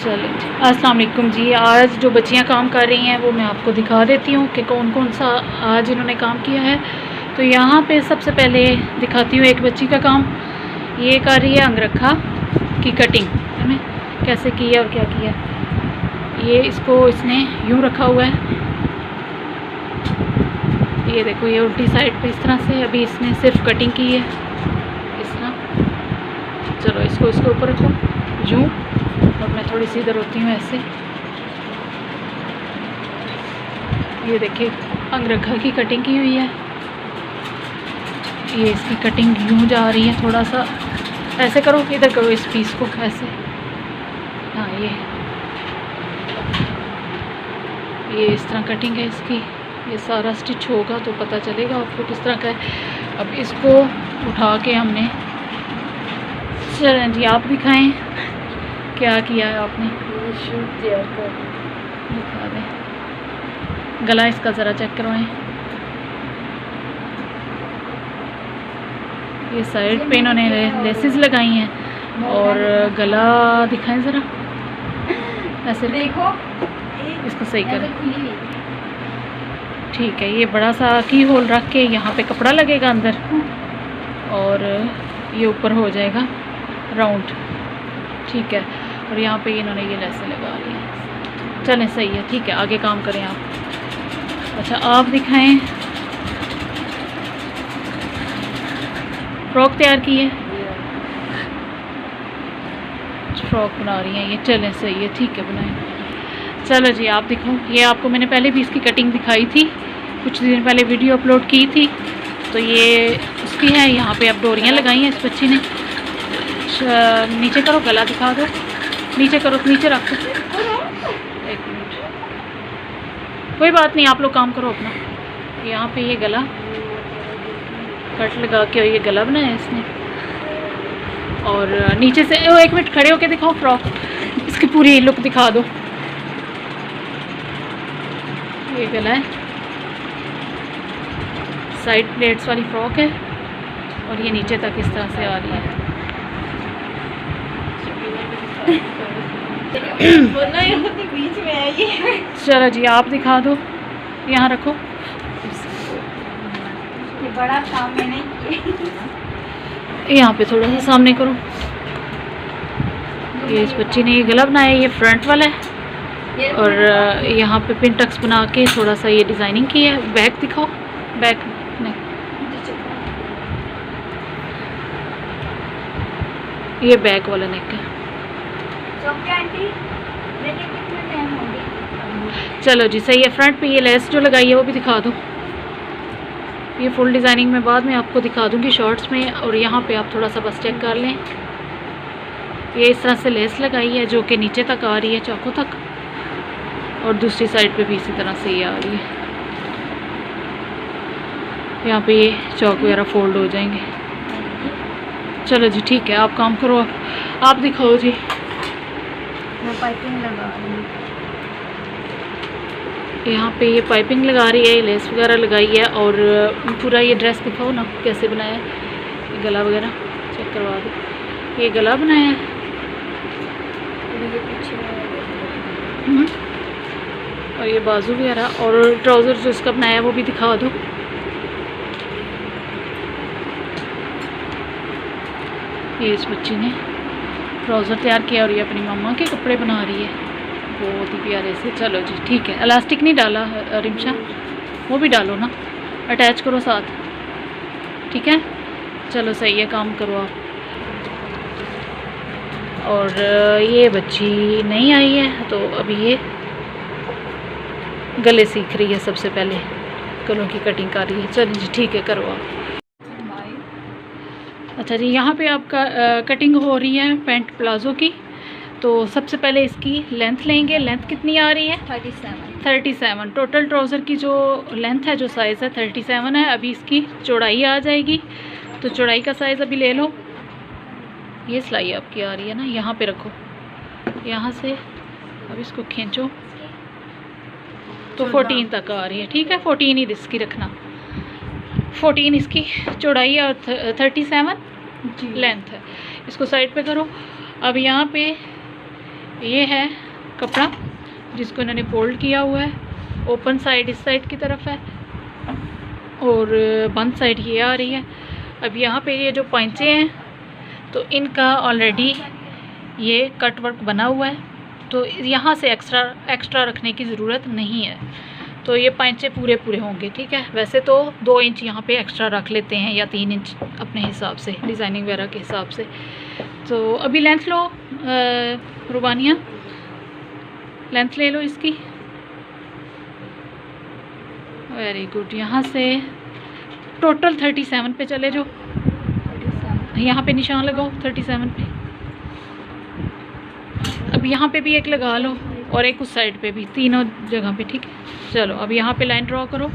चलो अस्सलाम वालेकुम जी। आज जो बच्चियां काम कर रही हैं वो मैं आपको दिखा देती हूँ कि कौन कौन सा आज इन्होंने काम किया है। तो यहाँ पे सबसे पहले दिखाती हूँ एक बच्ची का काम। ये कर रही है अंगरखा की कटिंग, है ना, कैसे की है और क्या किया। ये इसको इसने यूँ रखा हुआ है, ये देखो, ये उल्टी साइड पे इस तरह से। अभी इसने सिर्फ कटिंग की है इस तरह। चलो इसको इसके ऊपर रखो यूँ, और मैं थोड़ी सी इधर होती हूँ ऐसे। ये देखिए अंगरखा की कटिंग की हुई है। ये इसकी कटिंग यूँ जा रही है, थोड़ा सा ऐसे करो, इधर करो इस पीस को ऐसे। हाँ ये इस तरह कटिंग है इसकी। ये सारा स्टिच होगा तो पता चलेगा आपको किस तरह का है। अब इसको उठा के हमने, चलें जी आप दिखाएं क्या किया है आपने। शूट तैयार कर दिखा दें, गला इसका ज़रा चेक करवाएं। ये साइड पे इन्होंने लेसेस लगाई हैं और गला दिखाएं ज़रा, ऐसे देखो इसको सही करें। ठीक है, ये बड़ा सा की होल रख के यहाँ पे कपड़ा लगेगा अंदर और ये ऊपर हो जाएगा राउंड। ठीक है, और यहाँ पे इन्होंने ये लेसें लगा ली हैं। चलें सही है, ठीक है, आगे काम करें आप। अच्छा आप दिखाएं, फ्रॉक तैयार की है, फ्रॉक बना रही हैं ये। चलें सही है, ठीक है, बनाएं। चलो जी आप दिखाओ। ये आपको मैंने पहले भी इसकी कटिंग दिखाई थी, कुछ दिन पहले वीडियो अपलोड की थी, तो ये उसकी है। यहाँ पे अब डोरियाँ लगाई हैं इस बच्ची ने। नीचे करो, गला दिखा दो, नीचे करो, नीचे रखो। एक मिनट, कोई बात नहीं, आप लोग काम करो अपना। यहाँ पे ये गला कट लगा के ये गला बनाया इसने, और नीचे से एक मिनट खड़े होके दिखाओ फ्रॉक, इसकी पूरी लुक दिखा दो। ये गला है, साइड प्लेट्स वाली फ्रॉक है, और ये नीचे तक इस तरह से आ रही है। बीच में है ये। चलो जी आप दिखा दो, यहाँ रखो। ये बड़ा काम मैंने किया। यहाँ पे थोड़ा सा सामने करो। ये इस बच्ची ने ये गला बनाया, ये फ्रंट वाला है, और यहाँ पे पिन टक्स बना के थोड़ा सा ये डिज़ाइनिंग की है। बैक दिखाओ, बैक नहीं, ये बैक वाला नेक है। चलो जी सही है। फ्रंट पे ये लेस जो लगाई है वो भी दिखा दो। ये फुल डिज़ाइनिंग में बाद में आपको दिखा दूंगी शॉर्ट्स में। और यहाँ पे आप थोड़ा सा बस चेक कर लें, ये इस तरह से लेस लगाई है जो कि नीचे तक आ रही है, चाकों तक, और दूसरी साइड पे भी इसी तरह से ये आ रही है। यहाँ पे ये चौक वगैरह फोल्ड हो जाएंगे। चलो जी ठीक है, आप काम करो। आप दिखाओ जी। मैं पाइपिंग लगा रही हूँ। यहाँ पे ये पाइपिंग लगा रही है, लेस वगैरह लगाई है, और पूरा ये ड्रेस दिखाओ ना कैसे बनाया है। ये गला वगैरह चेक करवा दो, ये गला बनाया है, और ये बाजू वगैरह, और ट्राउज़र जो इसका बनाया है वो भी दिखा दो। ये इस बच्ची ने ट्राउज़र तैयार किया, और ये अपनी मम्मा के कपड़े बना रही है बहुत ही प्यारे से। चलो जी ठीक है, इलास्टिक नहीं डाला रिमशा, वो भी डालो ना, अटैच करो साथ, ठीक है। चलो सही है, काम करो आप। और ये बच्ची नहीं आई है तो अभी ये गले सीख रही है, सबसे पहले गलों की कटिंग कर रही है। चलिए जी ठीक है, करो आप। अच्छा जी, यहाँ पे आपका कटिंग हो रही है पैंट प्लाज़ो की। तो सबसे पहले इसकी लेंथ लेंगे। लेंथ कितनी आ रही है? 37। टोटल ट्राउज़र की जो लेंथ है, जो साइज़ है 37 है। अभी इसकी चौड़ाई आ जाएगी, तो चौड़ाई का साइज़ अभी ले लो। ये सिलाई आपकी आ रही है ना, यहाँ पे रखो, यहाँ से अब इसको खींचो तो 14 तक आ रही है। ठीक है, 14 ही इसकी रखना, 14 इसकी चौड़ाई और 37 लेंथ है। इसको साइड पे करो। अब यहाँ पे ये है कपड़ा जिसको इन्होंने फोल्ड किया हुआ है। ओपन साइड इस साइड की तरफ है और बंद साइड ये आ रही है। अब यहाँ पे ये जो पैंचे हैं तो इनका ऑलरेडी ये कट वर्क बना हुआ है, तो यहाँ से एक्स्ट्रा रखने की ज़रूरत नहीं है। तो ये पैंचे पूरे होंगे, ठीक है। वैसे तो 2 इंच यहाँ पे एक्स्ट्रा रख लेते हैं या 3 इंच अपने हिसाब से, डिज़ाइनिंग वगैरह के हिसाब से। तो अभी लेंथ लो रुबानिया, लेंथ ले लो इसकी। Very good. यहाँ से टोटल 37 पे चले जाओ, यहाँ पे निशान लगाओ 37 पे। अब यहाँ पे भी एक लगा लो और एक उस साइड पे भी, तीनों जगह पे, ठीक है। चलो अब यहाँ पे लाइन ड्रॉ करो,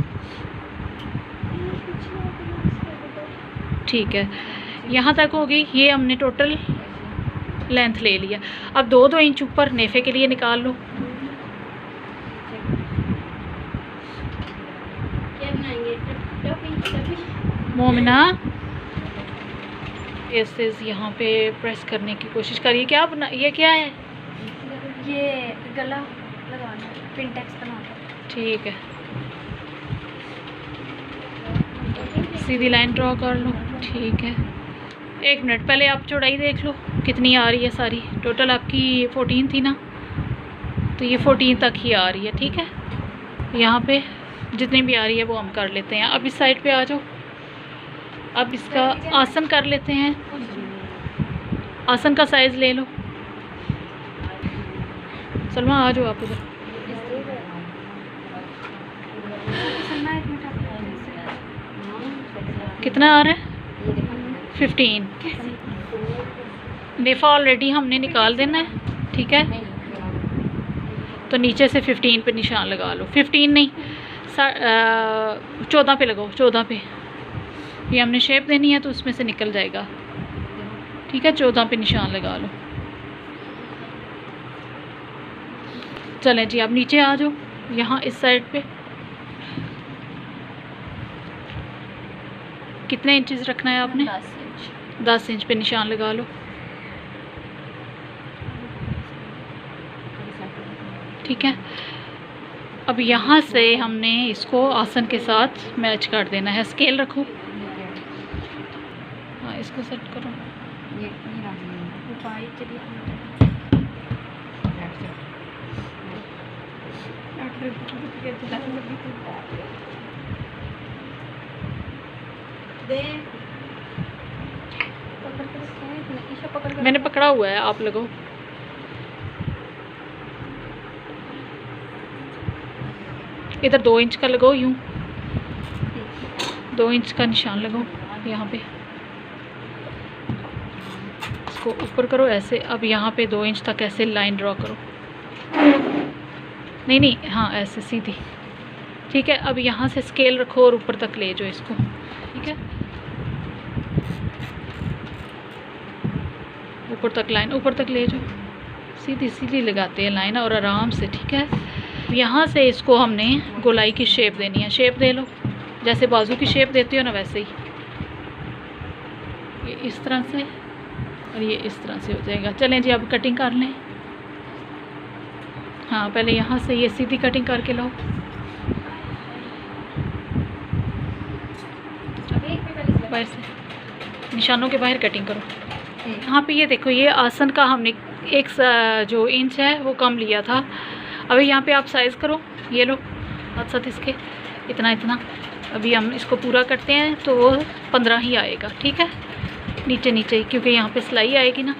ठीक है। यहाँ तक हो गई, ये हमने टोटल लेंथ ले लिया। अब 2-2 इंच ऊपर नेफे के लिए निकाल लो। मोमिना ऐसे यहाँ पे प्रेस करने की कोशिश करिए। क्या बना, ये क्या है? ये गला लगाना, पिंटेक्स बनाना, ठीक है। सीधी लाइन ड्रॉ कर लो, ठीक है। 1 मिनट पहले आप चौड़ाई देख लो कितनी आ रही है सारी। टोटल आपकी 14 थी ना, तो ये 14 तक ही आ रही है, ठीक है। यहाँ पे जितनी भी आ रही है वो हम कर लेते हैं। अब इस साइड पे आ जाओ। अब इसका आसन कर लेते हैं। आसन का साइज़ ले लो। सलमा आ जाओ आप उधर। कितना आ रहा है? 15। नेफा ऑलरेडी हमने निकाल देना है, ठीक है। तो नीचे से 15 पे निशान लगा लो। 15 नहीं, 14 पे लगाओ। 14 पे ये हमने शेप देनी है तो उसमें से निकल जाएगा, ठीक है। 14 पे निशान लगा लो। चलें जी, आप नीचे आ जाओ। यहाँ इस साइड पे कितने इंचेस रखना है आपने? 10 इंच पे निशान लगा लो, ठीक है। अब यहाँ से हमने इसको आसन के साथ मैच कर देना है। स्केल रखो, हाँ इसको सेट करो। मैंने पकड़ा हुआ है, आप लगाओ। इधर 2 इंच का लगाओ, यूं 2 इंच का निशान लगाओ यहाँ पे। इसको ऊपर करो ऐसे। अब यहाँ पे 2 इंच तक ऐसे लाइन ड्रॉ करो। नहीं, हाँ ऐसे सीधी, ठीक है। अब यहाँ से स्केल रखो और ऊपर तक ले जाओ इसको, ठीक है। ऊपर तक लाइन, ऊपर तक ले जाओ। सीधी लगाते हैं लाइन और आराम से, ठीक है। यहाँ से इसको हमने गोलाई की शेप देनी है। शेप दे लो, जैसे बाजू की शेप देते हो ना वैसे ही। ये इस तरह से और ये इस तरह से हो जाएगा। चलें जी, अब कटिंग कर लें। हाँ पहले यहाँ से ये सीधी कटिंग करके लो। बाहर से निशानों के बाहर कटिंग करो। यहाँ पे ये देखो, ये आसन का हमने एक जो इंच है वो कम लिया था। अभी यहाँ पे आप साइज़ करो, ये लो साथ इसके इतना। अभी हम इसको पूरा करते हैं तो वो 15 ही आएगा, ठीक है। नीचे क्योंकि यहाँ पे सिलाई आएगी ना,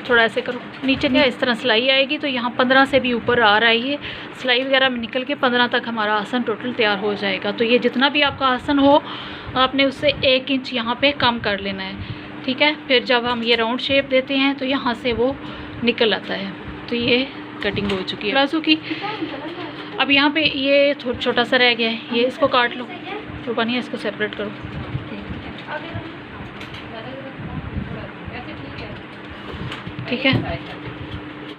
थोड़ा ऐसे करो नीचे इस तरह सिलाई आएगी तो यहाँ 15 से भी ऊपर आ रहा है। ये सिलाई वगैरह में निकल के 15 तक हमारा आसन टोटल तैयार हो जाएगा। तो ये जितना भी आपका आसन हो आपने उससे 1 इंच यहाँ पे कम कर लेना है, ठीक है। फिर जब हम ये राउंड शेप देते हैं तो यहाँ से वो निकल आता है। तो ये कटिंग हो चुकी है प्लाजो की। अब यहाँ पे ये छोटा सा रह गया है, ये इसको काट लो। तो बनिए इसको सेपरेट करो, ठीक है।